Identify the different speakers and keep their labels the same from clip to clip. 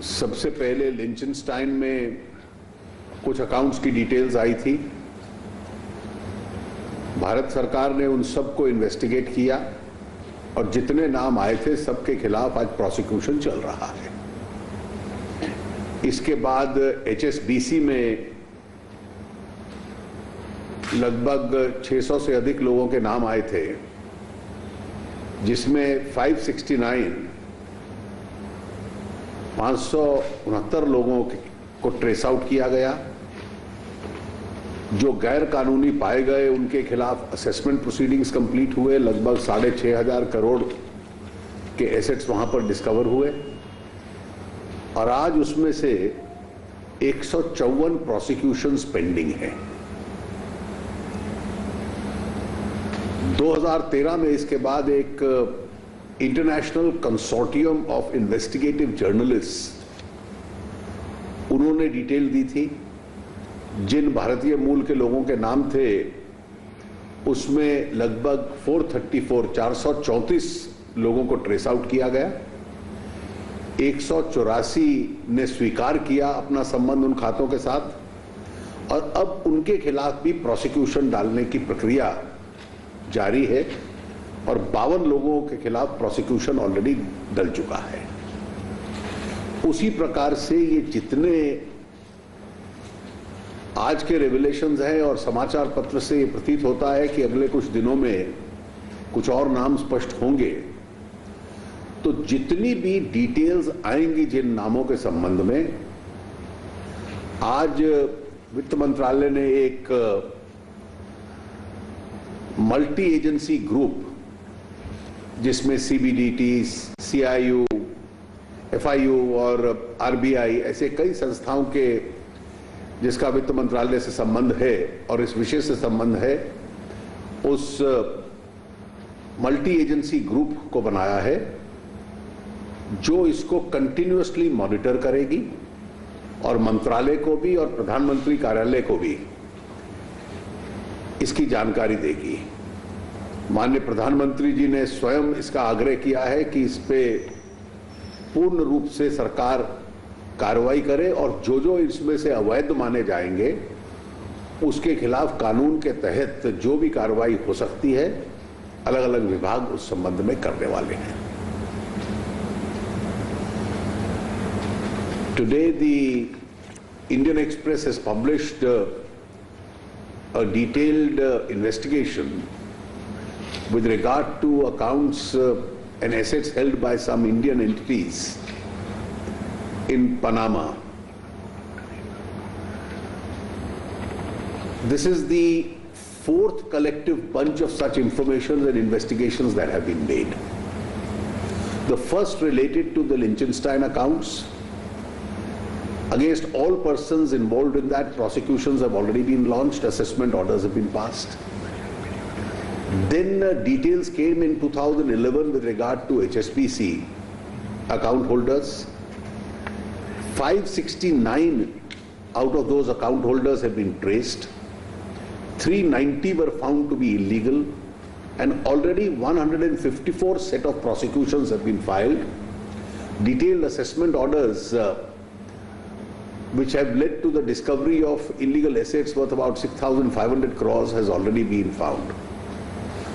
Speaker 1: सबसे पहले लिंचनस्टाइन में कुछ अकाउंट्स की डिटेल्स आई थी। भारत सरकार ने उन सबको इन्वेस्टिगेट किया और जितने नाम आए थे सबके खिलाफ आज प्रोसिक्यूशन चल रहा है। इसके बाद HSBC में लगभग 600 से अधिक लोगों के नाम आए थे, जिसमें 569 लोगों को ट्रेस आउट किया गया। जो गैर कानूनी पाए गए उनके खिलाफ असेसमेंट प्रोसीडिंग्स कंप्लीट हुए। लगभग 6,500 करोड़ के एसेट्स वहां पर डिस्कवर हुए और आज उसमें से 154 प्रोसिक्यूशंस पेंडिंग हैं। 2013 में इसके बाद एक international consortium of investigative journalist, उन्होंने डिटेल दी थी। जिन भारतीय मूल के लोगों के नाम थे उसमें लगभग 434 लोगों को ट्रेस आउट किया गया। 184 ने स्वीकार किया अपना संबंध उन खातों के साथ और अब उनके खिलाफ भी प्रोसिक्यूशन डालने की प्रक्रिया जारी है और 52 लोगों के खिलाफ प्रोसिक्यूशन ऑलरेडी डल चुका है। उसी प्रकार से ये जितने आज के रेवलेशंस हैं और समाचार पत्र से ये प्रतीत होता है कि अगले कुछ दिनों में कुछ और नाम स्पष्ट होंगे, तो जितनी भी डिटेल्स आएंगी जिन नामों के संबंध में, आज वित्त मंत्रालय ने एक मल्टी एजेंसी ग्रुप जिसमें CBDT, CIU, FIU और RBI ऐसे कई संस्थाओं के जिसका वित्त मंत्रालय से संबंध है और इस विषय से संबंध है, उस मल्टी एजेंसी ग्रुप को बनाया है जो इसको कंटिन्यूअसली मॉनिटर करेगी और मंत्रालय को भी और प्रधानमंत्री कार्यालय को भी इसकी जानकारी देगी। माननीय प्रधानमंत्री जी ने स्वयं इसका आग्रह किया है कि इस पे पूर्ण रूप से सरकार कार्रवाई करे और जो जो इसमें से अवैध माने जाएंगे उसके खिलाफ कानून के तहत जो भी कार्रवाई हो सकती है अलग अलग विभाग उस संबंध में करने वाले हैं। Today the Indian Express has published a detailed investigation with regard to accounts and assets held by some Indian entities in Panama. This is the fourth collective bunch of such information and investigations that have been made. The first related to the Liechtenstein accounts. Against all persons involved in that, prosecutions have already been launched, assessment orders have been passed. Then details came in 2011 with regard to HSBC account holders. 569 out of those account holders have been traced. 390 were found to be illegal, and already 154 set of prosecutions have been filed. Detailed assessment orders which have led to the discovery of illegal assets worth about 6,500 crores has already been found.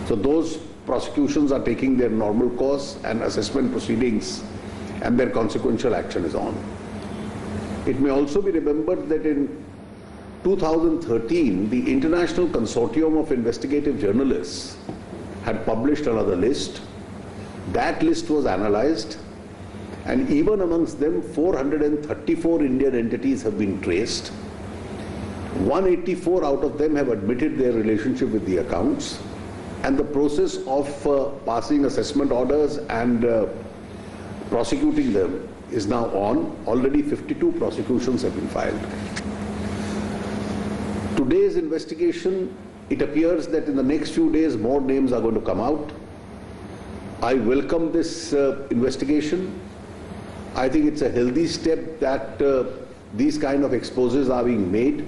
Speaker 1: So those prosecutions are taking their normal course and assessment proceedings and their consequential action is on. It may also be remembered that in 2013, the International Consortium of Investigative Journalists had published another list. That list was analyzed, and even amongst them 434 Indian entities have been traced. 184 out of them have admitted their relationship with the accounts, and the process of passing assessment orders and prosecuting them is now on. Already 52 prosecutions have been filed. Today's investigation, it appears that in the next few days more names are going to come out. I welcome this investigation. I think it's a healthy step that these kind of exposes are being made.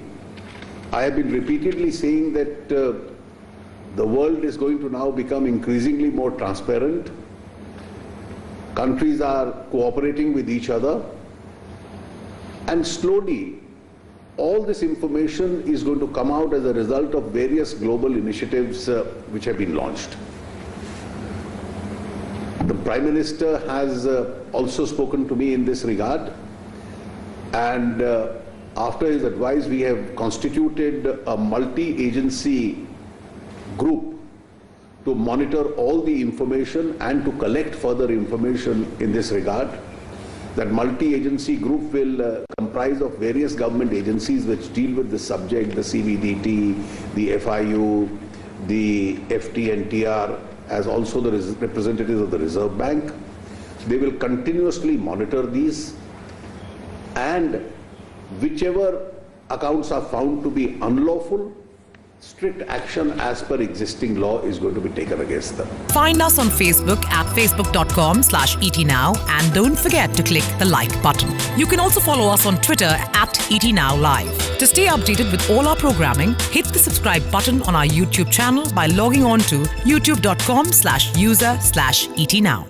Speaker 1: I have been repeatedly saying that the world is going to now become increasingly more transparent. Countries are cooperating with each other, And slowly, all this information is going to come out as a result of various global initiatives which have been launched. The Prime Minister has also spoken to me in this regard, and after his advice, we have constituted a multi-agency group to monitor all the information and to collect further information in this regard. That multi-agency group will comprise of various government agencies which deal with this subject, the CBDT, the FIU, the FTNTR, as also the representatives of the Reserve Bank. They will continuously monitor these, and whichever accounts are found to be unlawful, strict action as per existing law is going to be taken against them.
Speaker 2: Find us on Facebook at facebook.com/ETNow and don't forget to click the like button. You can also follow us on Twitter at ETNowLive. To stay updated with all our programming, hit the subscribe button on our YouTube channel by logging on to youtube.com/user/ETNow.